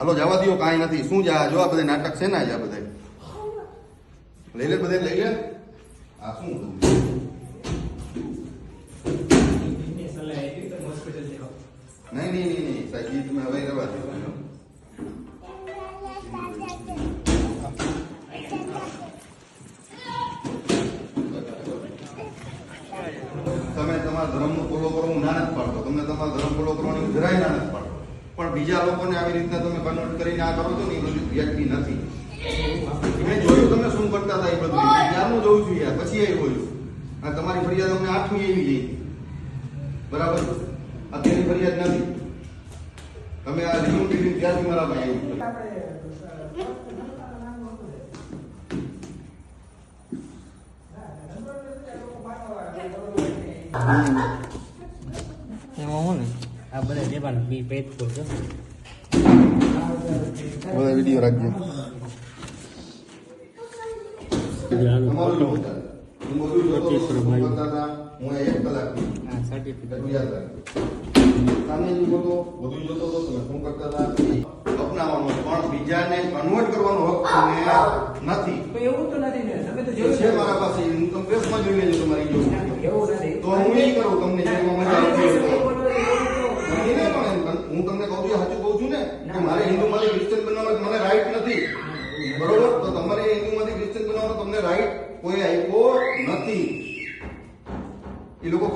હાલો જવા દો, કાંઈ નથી. શું જા જો આ બધા નાટક છે ને આ બધા લઈ લે, બધે લઈ લે. આ શું નહીં નહીં નહીં નહીં સાહેબ, ઈ તમે હવે રવા દો. તમે તમારા ધર્મનો ફોલો કરો, હું ના નથી પાડતો. તમને તમારા ધર્મ ફોલો કરવાની જરાય ના નથી પાડતો, પણ બીજા લોકોને આવી રીતના તમે કન્વર્ટ કરીને આ કરો છો ને એ બધું વ્યક્તિ નથી. મેં જોયું તમે શું કરતા હતા એ બધું, ત્યારનું જોઉં છું યાર. પછી આવ્યો છું આ તમારી ફરિયાદ અમને 8મી એવી જઈ, બરાબર? અત્યારની ફરિયાદ નથી. તમે આ રિઝ્યુમ દીધી ત્યારથી મારા ભાઈ એમાં હું ને આ બધા દેવાનું બી પેજ પર છે. બધા વિડીયો રાખજો. તમારું હું બધું જોતો હતો. હું 1 કલાક આ સર્ટિફિકેટ યાદ રાખજો. સામે જોતો બધું જોતો હતો, તમે શું કરતા હતા અપનાવવાનો, પણ બીજાને કન્વર્ટ કરવાનો હક તમને નથી. એવું તો નથી ને, તમે તો છે મારા પાસે, હું તમે પ્રેસમાં જોઈ લેજો તમારી જોડે. એવું નથી તો હું નહીં કરું તમને જેમાં મજા આવતી હોય તો. હું તમને કહું છું, સાચું કહું છું ને કે મારે હિન્દુમાંથી ક્રિશ્ચિયન બનવાનો મને રાઈટ નથી, બરોબર? તો તમારે હિન્દુમાંથી ક્રિશ્ચિયન બનવાનો તમને રાઈટ કોઈ આપ્યો નથી. એ લોકો